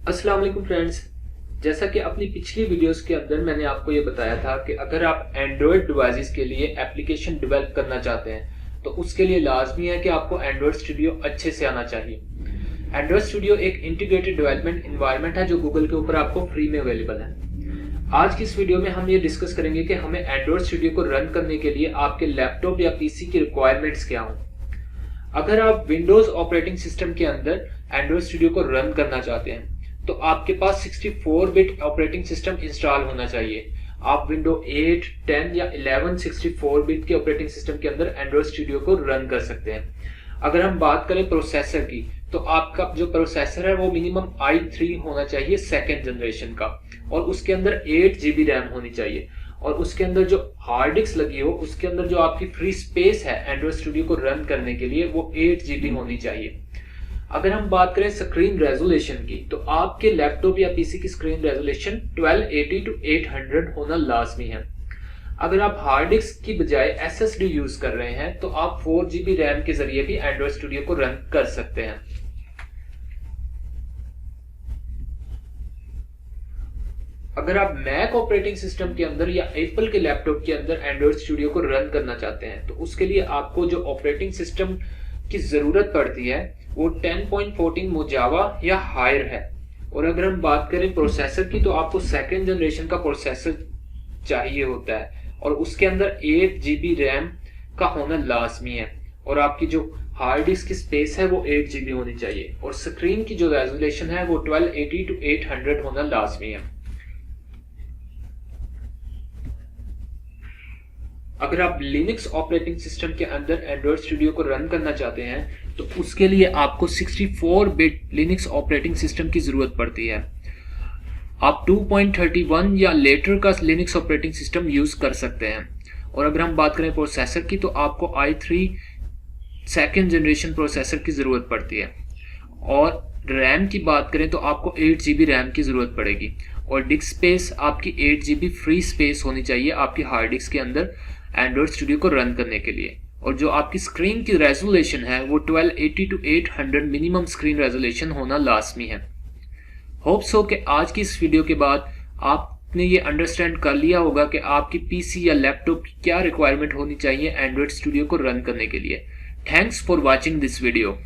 अस्सलाम वालेकुम फ्रेंड्स। जैसा कि अपनी पिछली वीडियोस के अंदर मैंने आपको ये बताया था कि अगर आप एंड्रॉयड डिवाइसेस के लिए एप्लीकेशन डेवलप करना चाहते हैं तो उसके लिए लाजमी है कि आपको एंड्रॉयड स्टूडियो अच्छे से आना चाहिए। एंड्रॉयड स्टूडियो एक इंटीग्रेटेड डेवलपमेंट एनवायरनमेंट है जो गूगल के ऊपर आपको फ्री में अवेलेबल है। आज की इस वीडियो में हम ये डिस्कस करेंगे कि हमें एंड्रॉयड स्टूडियो को रन करने के लिए आपके लैपटॉप या पीसी की रिक्वायरमेंट्स क्या हों। अगर आप विंडोज ऑपरेटिंग सिस्टम के अंदर एंड्रॉयड स्टूडियो को रन करना चाहते हैं तो आपके पास 64 बिट ऑपरेटिंग सिस्टम इंस्टॉल होना चाहिए। आप विंडो 8, 10 या 11 64 बिट के ऑपरेटिंग सिस्टम के अंदर एंड्रॉयड स्टूडियो को रन कर सकते हैं। अगर हम बात करें प्रोसेसर की तो आपका जो प्रोसेसर है वो मिनिमम i3 होना चाहिए सेकेंड जनरेशन का, और उसके अंदर 8 GB रैम होनी चाहिए, और उसके अंदर जो हार्ड डिस्क लगी हो उसके अंदर जो आपकी फ्री स्पेस है एंड्रॉयड स्टूडियो को रन करने के लिए वो 8 GB होनी चाहिए। अगर हम बात करें स्क्रीन रेजोल्यूशन की तो आपके लैपटॉप या पीसी की स्क्रीन रेजोल्यूशन 1280 to 800 होना लाजमी है। अगर आप हार्ड डिस्क की बजाय एसएसडी यूज कर रहे हैं तो आप 4 GB रैम के जरिए भी एंड्रॉयड स्टूडियो को रन कर सकते हैं। अगर आप मैक ऑपरेटिंग सिस्टम के अंदर या एप्पल के लैपटॉप के अंदर एंड्रॉयड स्टूडियो को रन करना चाहते हैं तो उसके लिए आपको जो ऑपरेटिंग सिस्टम की जरूरत पड़ती है वो 10.14 मोजावा या हायर है। और अगर हम बात करें प्रोसेसर की तो आपको सेकेंड जनरेशन का प्रोसेसर चाहिए होता है, और उसके अंदर 8 GB रैम का होना लाजमी है, और आपकी जो हार्ड डिस्क की स्पेस है वो 8 GB होनी चाहिए, और स्क्रीन की जो रेजोल्यूशन है वो 1280 to 800 होना लाजमी है। अगर आप लिनक्स ऑपरेटिंग सिस्टम के अंदर एंड्रॉयड स्टूडियो को रन करना चाहते हैं तो उसके लिए आपको 64 बिट लिनक्स ऑपरेटिंग सिस्टम की जरूरत पड़ती है। आप 2.31 या लेटर का लिनक्स ऑपरेटिंग सिस्टम यूज कर सकते हैं। और अगर हम बात करें प्रोसेसर की तो आपको i3 सेकेंड जनरेशन प्रोसेसर की जरूरत पड़ती है, और रैम की बात करें तो आपको 8 GB रैम की जरूरत पड़ेगी, और डिस्क स्पेस आपकी 8 GB फ्री स्पेस होनी चाहिए आपकी हार्ड डिस्क के अंदर एंड्रॉयड स्टूडियो को रन करने के लिए। और जो आपकी स्क्रीन की रेजोल्यूशन है वो 1280 to 800 मिनिमम स्क्रीन रेजोल्यूशन होना लाजमी है। होप सो कि आज की इस वीडियो के बाद आपने ये अंडरस्टैंड कर लिया होगा कि आपकी पीसी या लैपटॉप की क्या रिक्वायरमेंट होनी चाहिए एंड्रॉयड स्टूडियो को रन करने के लिए। Thanks for watching this video.